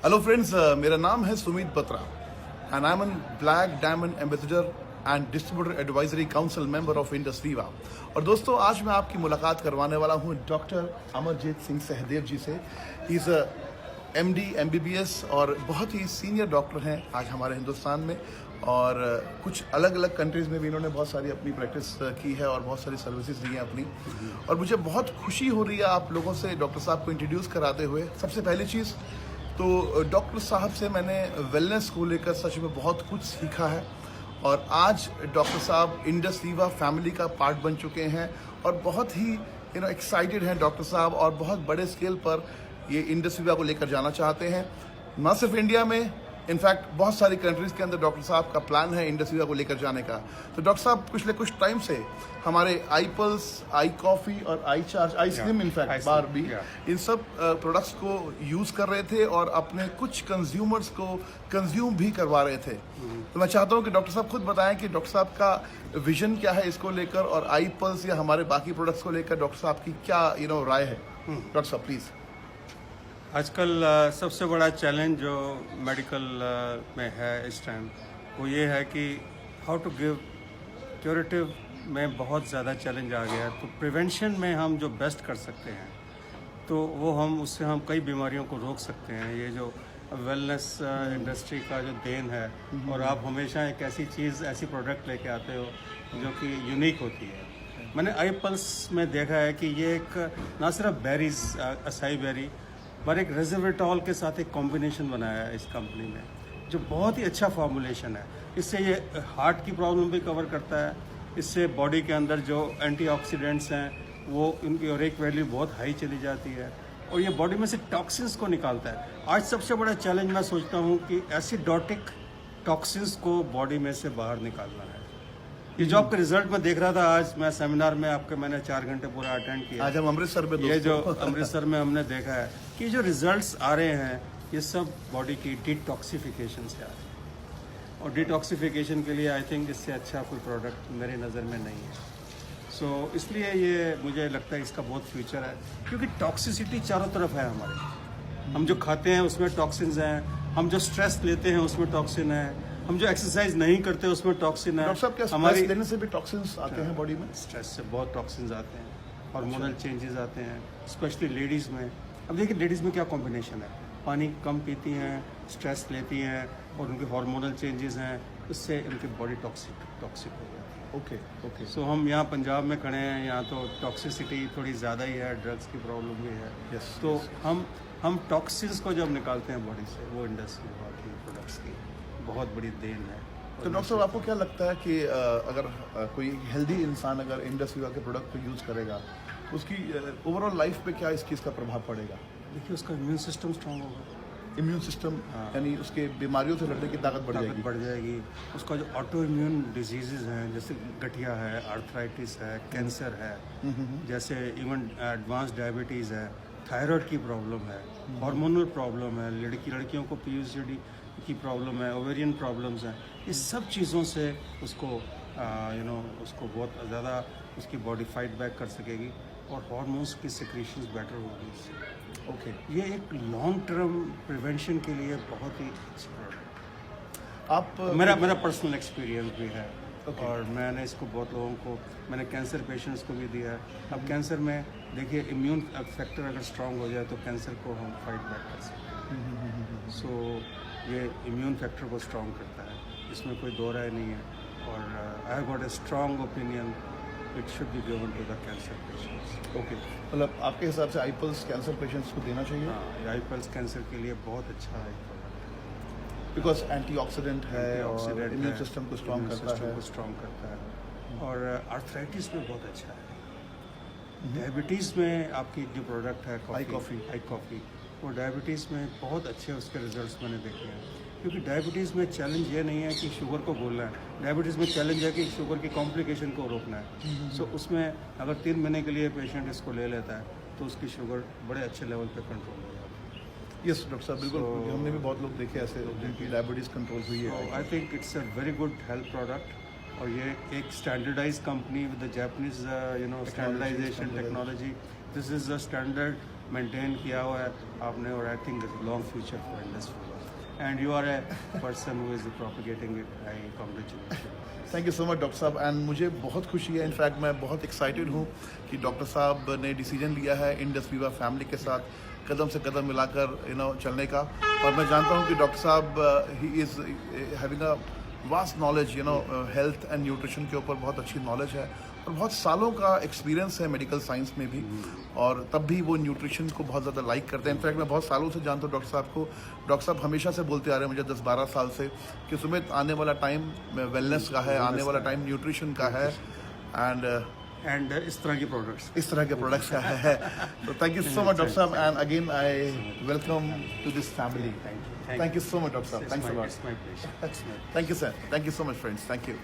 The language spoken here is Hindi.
हेलो फ्रेंड्स, मेरा नाम है Sumit Batra and I am an black diamond ambassador and distributor advisory council member of Indus Viva. और दोस्तों, आज मैं आपकी मुलाकात करवाने वाला हूं डॉक्टर अमरजीत सिंह सहदेव जी से। ही इज़ MD MBBS और बहुत ही सीनियर डॉक्टर हैं आज हमारे हिंदुस्तान में, और कुछ अलग अलग कंट्रीज़ में भी इन्होंने बहुत सारी अपनी प्रैक्टिस की है और बहुत सारी सर्विसेज दी हैं अपनी। और मुझे बहुत खुशी हो रही है आप लोगों से डॉक्टर साहब को इंट्रोड्यूस कराते हुए। सबसे पहली चीज़ तो डॉक्टर साहब से मैंने वेलनेस को लेकर सच में बहुत कुछ सीखा है, और आज डॉक्टर साहब इंडस वीवा फैमिली का पार्ट बन चुके हैं और बहुत ही एक्साइटेड हैं डॉक्टर साहब, और बहुत बड़े स्केल पर ये इंडस वीवा को लेकर जाना चाहते हैं। न सिर्फ इंडिया में, इनफैक्ट बहुत सारी कंट्रीज के अंदर डॉक्टर साहब का प्लान है इंडस वीवा को लेकर जाने का। तो डॉक्टर साहब पिछले कुछ टाइम से हमारे आई पल्स, आई कॉफी और i charge, i slim in fact bar भी, इन सब प्रोडक्ट्स को यूज कर रहे थे और अपने कुछ कंज्यूमर्स को कंज्यूम भी करवा रहे थे। तो मैं चाहता हूं कि डॉक्टर साहब खुद बताएं कि डॉक्टर साहब का विजन क्या है इसको लेकर, और आई पल्स या हमारे बाकी प्रोडक्ट्स को लेकर डॉक्टर साहब की क्या राय है। डॉक्टर साहब प्लीज। आजकल सबसे बड़ा चैलेंज जो मेडिकल में है इस टाइम, वो ये है कि हाउ टू गिव क्यूरेटिव में बहुत ज़्यादा चैलेंज आ गया है। तो प्रिवेंशन में हम जो बेस्ट कर सकते हैं, तो वो उससे हम कई बीमारियों को रोक सकते हैं। ये जो वेलनेस इंडस्ट्री का जो देन है, और आप हमेशा एक ऐसी चीज़, ऐसी प्रोडक्ट लेके आते हो जो कि यूनिक होती है। मैंने आई पल्स में देखा है कि ये एक ना सिर्फ बेरीज, असाई बेरी, पर एक रेज़वेरेट्रॉल के साथ एक कॉम्बिनेशन बनाया है इस कंपनी ने, जो बहुत ही अच्छा फॉर्मुलेशन है। इससे ये हार्ट की प्रॉब्लम भी कवर करता है, इससे बॉडी के अंदर जो एंटीऑक्सीडेंट्स हैं वो उनकी यूरिक वैल्यू बहुत हाई चली जाती है, और ये बॉडी में से टॉक्सिन्स को निकालता है। आज सबसे बड़ा चैलेंज मैं सोचता हूँ कि एसिडोटिक टॉक्सिन्स को बॉडी में से बाहर निकालना है। ये जो आपका रिजल्ट मैं देख रहा था, आज मैं सेमिनार में आपके मैंने 4 घंटे पूरा अटेंड किया। आज हम अमृतसर में, ये जो अमृतसर में हमने देखा है कि जो रिजल्ट्स आ रहे हैं, ये सब बॉडी की डिटॉक्सिफिकेशन से आ रहे हैं, और डिटॉक्सिफिकेशन के लिए आई थिंक इससे अच्छा कोई प्रोडक्ट मेरी नज़र में नहीं है। सो इसलिए ये मुझे लगता है इसका बहुत फ्यूचर है, क्योंकि टॉक्सिसिटी चारों तरफ है हमारे। हम जो खाते हैं उसमें टॉक्सिन्स हैं, हम जो स्ट्रेस लेते हैं उसमें टॉक्सिन है, हम जो एक्सरसाइज नहीं करते उसमें टॉक्सिन है। डॉक्टर साहब, क्या स्ट्रेस लेने से भी टॉक्सिन्स आते हैं बॉडी में? स्ट्रेस से बहुत टॉक्सिन्स आते हैं, हार्मोनल चेंजेस आते हैं, स्पेशली लेडीज़ में। अब देखिए लेडीज़ में क्या कॉम्बिनेशन है, पानी कम पीती हैं, स्ट्रेस लेती हैं, और उनके हार्मोनल चेंजेस हैं, उससे उनकी बॉडी टॉक्सिक हो जाती है। ओके। सो हम यहाँ पंजाब में खड़े हैं, यहाँ तो टॉक्सिसिटी थोड़ी ज़्यादा ही है, ड्रग्स की प्रॉब्लम भी है। तो हम टॉक्सिन्स को जब निकालते हैं बॉडी से, वो इंडस्ट्री की प्रोडक्ट्स की बहुत बड़ी देन है। तो डॉक्टर साहब, आपको क्या लगता है कि अगर कोई हेल्दी इंसान अगर इंडस वीवा के प्रोडक्ट को यूज़ करेगा, उसकी ओवरऑल लाइफ पे क्या इस चीज़ का प्रभाव पड़ेगा? देखिए, उसका इम्यून सिस्टम स्ट्रॉन्ग होगा। इम्यून सिस्टम, यानी उसके बीमारियों से लड़ने की ताकत बढ़ जाएगी। उसका जो ऑटो इम्यून डिजीज़ हैं, जैसे गठिया है, आर्थराइटिस है, कैंसर है, जैसे इवन एडवांस डायबिटीज़ है, थायराइड की प्रॉब्लम है, हार्मोनल प्रॉब्लम है, लड़कियों को PCOD की प्रॉब्लम है, ओवेरियन प्रॉब्लम्स हैं, इस सब चीज़ों से उसको उसको बहुत ज़्यादा उसकी बॉडी फाइट बैक कर सकेगी, और हार्मोन्स की सिक्रीशंस बेटर होगी इससे। ये एक लॉन्ग टर्म प्रिवेंशन के लिए बहुत ही अच्छी प्रोडक्ट। आप मेरा पर्सनल एक्सपीरियंस भी है, और मैंने इसको बहुत लोगों को, मैंने कैंसर पेशेंट्स को भी दिया है। अब कैंसर में देखिए, इम्यून फैक्टर अगर स्ट्रांग हो जाए तो कैंसर को हम फाइट बैक कर सकते हैं। सो ये इम्यून फैक्टर को स्ट्रांग करता है, इसमें कोई दो राय नहीं है। और I have got a strong opinion, it should be given to the cancer patients. मतलब आपके हिसाब से आई पल्स कैंसर पेशेंट्स को देना चाहिए? हाँ, आई पल्स कैंसर के लिए बहुत अच्छा है, बिकॉज एंटीऑक्सीडेंट है और इम्यून सिस्टम को स्ट्रांग करता है, और आर्थराइटिस में बहुत अच्छा है। डायबिटीज़ में आपकी जो प्रोडक्ट है आई कॉफ़ी, वो डायबिटीज़ में बहुत अच्छे उसके रिजल्ट्स मैंने देखे हैं। क्योंकि डायबिटीज़ में चैलेंज ये नहीं है कि शुगर को बोलना है, डायबिटीज़ में चैलेंज है कि शुगर की कॉम्प्लिकेशन को रोकना है। सो उसमें अगर 3 महीने के लिए पेशेंट इसको ले लेता है, तो उसकी शुगर बड़े अच्छे लेवल पे कंट्रोल हो जाती है। यस डॉक्टर साहब, बिल्कुल। हमने भी बहुत लोग देखे ऐसे जिनकी डायबिटीज़ कंट्रोल हुई है। I think it's a very good health product, और ये एक standardize company with the Japanese standardization technology. This is a standard maintain किया हुआ है आपने, और I think long future for industry and you are a person who is propagating it. I congratulation. Thank you so much doctor साहब, एंड मुझे बहुत खुशी है, इनफैक्ट मैं बहुत एक्साइटेड हूँ कि डॉक्टर साहब ने डिसीजन लिया है इंडस वीवा फैमिली के साथ कदम से कदम मिलाकर चलने का। और मैं जानता हूँ कि डॉक्टर साहब he is having a vast knowledge health and nutrition के ऊपर बहुत अच्छी नॉलेज है और बहुत सालों का एक्सपीरियंस है मेडिकल साइंस में भी, और तब भी वो न्यूट्रिशन को बहुत ज़्यादा लाइक करते हैं। इनफैक्ट मैं बहुत सालों से जानता हूँ डॉक्टर साहब को। डॉक्टर साहब हमेशा से बोलते आ रहे हैं मुझे 10-12 साल से कि सुमित आने वाला टाइम वेलनेस का है, आने वाला टाइम न्यूट्रिशन का है, एंड इस तरह की प्रोडक्ट्स का है। तो thank you so much doctor साहब, and again I welcome to this family. Thank you so much, Dr. Sir. Thanks a lot. It's my pleasure. Thank you, sir. Thank you so much, friends. Thank you.